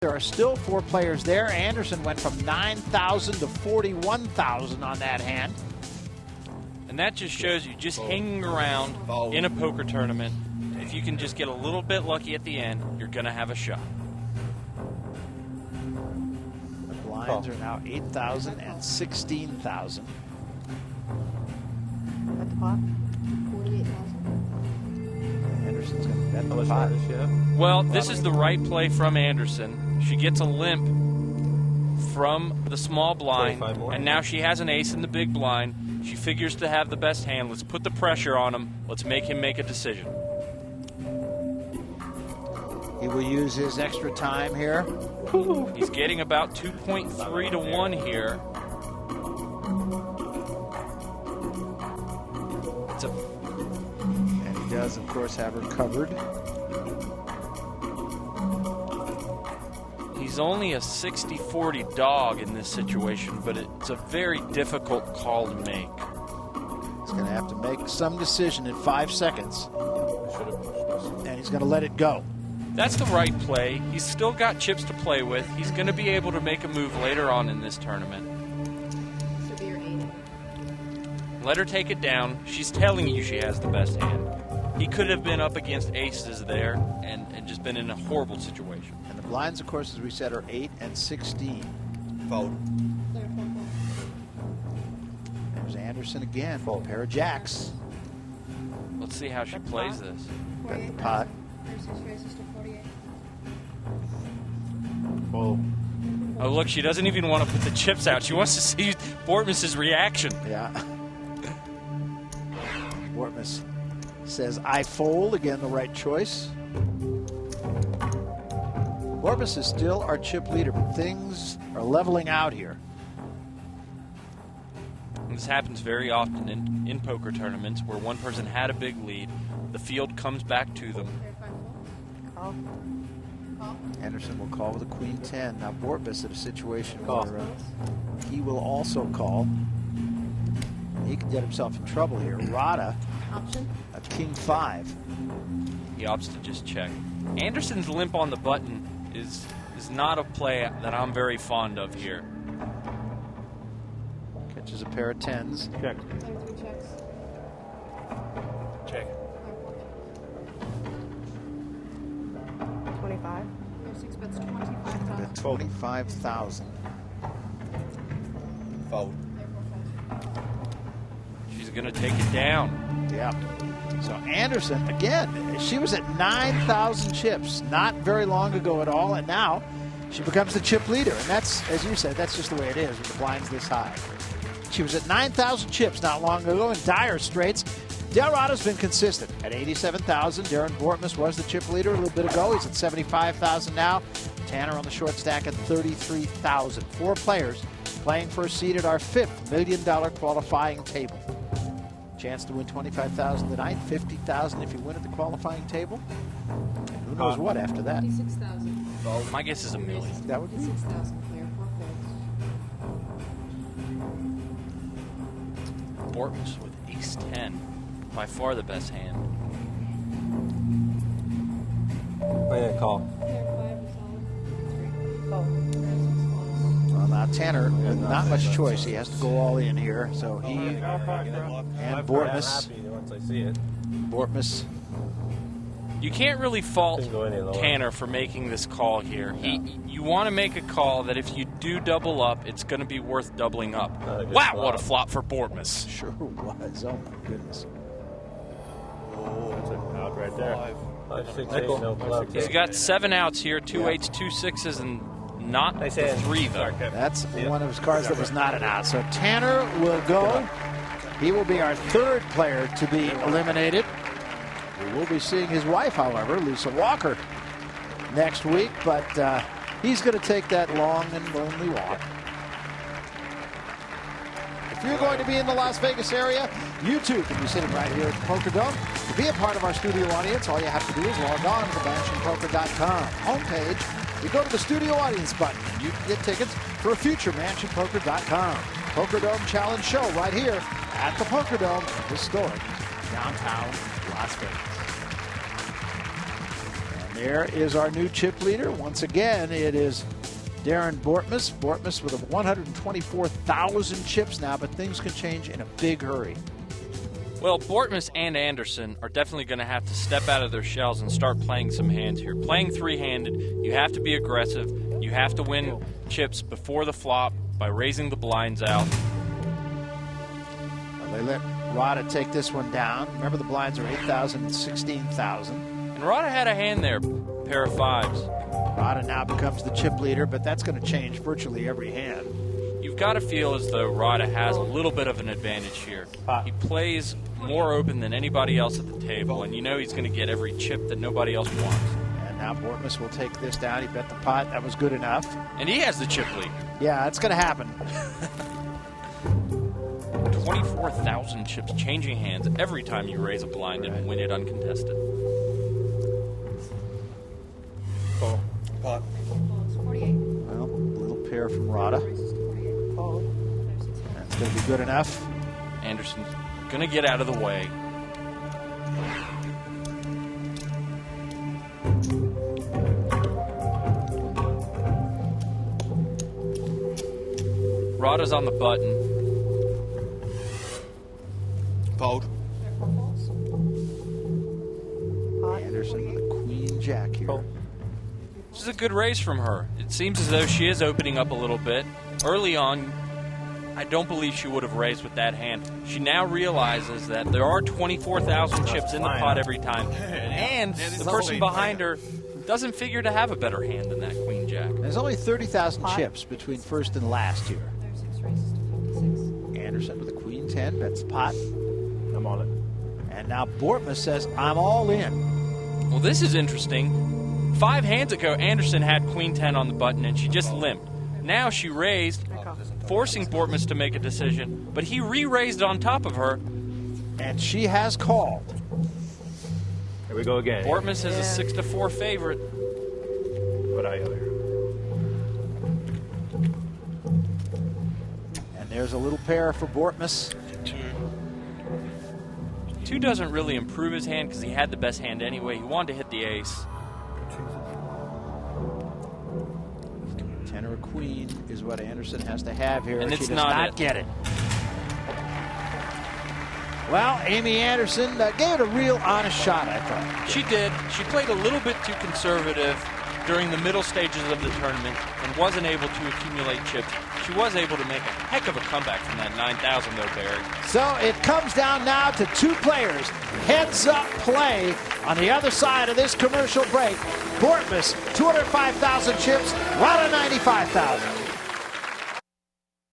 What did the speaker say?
There are still 4 players there. Anderson went from 9,000 to 41,000 on that hand. And that just shows you just hanging around in a poker tournament. If you can just get a little bit lucky at the end, you're going to have a shot. The blinds are now 8,000 and 16,000. At the pot? 48,000. Anderson's going to bet the pot. Well, this is the right play from Anderson. She gets a limp from the small blind, and now she has an ace in the big blind. She figures to have the best hand. Let's put the pressure on him. Let's make him make a decision. He will use his extra time here. He's getting about 2.3 to 1 here. And he does, of course, have her covered. He's only a 60-40 dog in this situation, but it's a very difficult call to make. He's going to have to make some decision in 5 seconds. And he's going to let it go. That's the right play. He's still got chips to play with. He's going to be able to make a move later on in this tournament. Severe 8. Let her take it down. She's telling you she has the best hand. He could have been up against aces there and just been in a horrible situation. And the blinds, of course, as we said, are 8 and 16. Fold. There's Anderson again. A pair of jacks. Let's see how she plays this. Bet the pot. 36 races to 48. Whoa. Oh, look, she doesn't even want to put the chips out. She wants to see Bortmus's reaction. Yeah. Bortmus says, I fold. Again, the right choice. Bortmus is still our chip leader, but things are leveling out here. And this happens very often in poker tournaments where one person had a big lead. The field comes back to them. Call. Call. Anderson will call with a queen 10. Now Bortmus in a situation where he will also call. He could get himself in trouble here. Rada, Option. a king 5. He opts to just check. Anderson's limp on the button is not a play that I'm very fond of here. Catches a pair of 10s. Check. 33 checks. Check. 25. 36 bets 25,000. Bet 25,000. Fold. She's going to take it down. Yeah. So Anderson, again, she was at 9,000 chips not very long ago at all, and now she becomes the chip leader. And that's, as you said, that's just the way it is with the blinds this high. She was at 9,000 chips not long ago in dire straits. Del Rada's been consistent at 87,000. Darren Bortmus was the chip leader a little bit ago. He's at 75,000 now. Tanner on the short stack at 33,000. 4 players playing for a seat at our 5th $1 million qualifying table. Chance to win 25,000 tonight, 50,000 if you win at the qualifying table. And who knows what after that? 56,000. My guess is $1 million. That would be 56,000 player, 4 folds. Bortmus with ace 10. By far the best hand. Oh, yeah, call. Player 5 is solid. 3. Call. Player 6 folds. well, now Tanner with not much choice. He has to go all in here. So he and Bortmus. Once I see it. Bortmus. You can't really fault Didn't go any lower. Tanner for making this call here. You want to make a call that if you do double up, it's going to be worth doubling up. Not a good Wow, flop. what a flop for Bortmus. Sure was. Oh my goodness. Oh, that's an out right there. 5, 6, 8, no club. He's got 7 outs here, 2 8s, 2 6s, and not Nice the hand. 3 though. That's one of his cards that was not an out. So Tanner will go. He will be our 3rd player to be eliminated. We will be seeing his wife, however, Lisa Walker, next week. But he's going to take that long and lonely walk. If you're going to be in the Las Vegas area, you too can be sitting right here at the Poker Dome. To be a part of our studio audience, all you have to do is log on to the MansionPoker.com homepage. You go to the studio audience button, and you can get tickets for a future MansionPoker.com Poker Dome Challenge show right here at the Poker Dome in historic downtown Las Vegas. And there is our new chip leader. Once again, it is Darren Bortmes. Bortmes with 124,000 chips now, but things can change in a big hurry. Well, Bortmes and Anderson are definitely going to have to step out of their shells and start playing some hands here. Playing three-handed, you have to be aggressive. You have to win chips before the flop by raising the blinds out. Well, they let Rada take this one down. Remember, the blinds are 8,000 and 16,000. And Rada had a hand there, pair of fives. Rada now becomes the chip leader, but that's going to change virtually every hand. You've got to feel as though Rada has a little bit of an advantage here. He plays more open than anybody else at the table, and you know he's going to get every chip that nobody else wants. And now Bortmes will take this down. He bet the pot. That was good enough. And he has the chip lead. Yeah, it's going to happen. 24,000 chips changing hands every time you raise a blind and win it uncontested. Call. Pot. It's 48. Well, a little pair from Rada. Raises to 48. Fold. That's going to be good enough. Anderson's going to get out of the way. Rada's on the button. Fold. There are 4 falls. Pot. Anderson with a queen jack here. Call. This is a good raise from her. It seems as though she is opening up a little bit. Early on, I don't believe she would have raised with that hand. She now realizes that there are 24,000 chips in the pot every time. And the person behind her doesn't figure to have a better hand than that queen jack. There's only 30,000 Pot. chips between first and last here. There are 6 raises to 56. Anderson with a queen 10, bets pot. I'm on it. And now Bortmes says, I'm all in. Well, this is interesting. 5 hands ago, Anderson had queen 10 on the button, and she just limped. Now she raised, forcing Bortmes to make a decision, but he re-raised on top of her. And she has called. Here we go again. Bortmes is a 6-4 favorite. What I other? And there's a little pair for Bortmes. 2 doesn't really improve his hand because he had the best hand anyway. He wanted to hit the ace. 10 or a queen is what Anderson has to have here. And she it's does not not it. get it. Well, Amy Anderson gave it a real honest shot, I thought. She did. She played a little bit too conservative during the middle stages of the tournament and wasn't able to accumulate chips. She was able to make a heck of a comeback from that 9,000 though, Barry. So it comes down now to 2 players. Heads up play on the other side of this commercial break. Bortmes, 205,000 chips, Rada 95,000.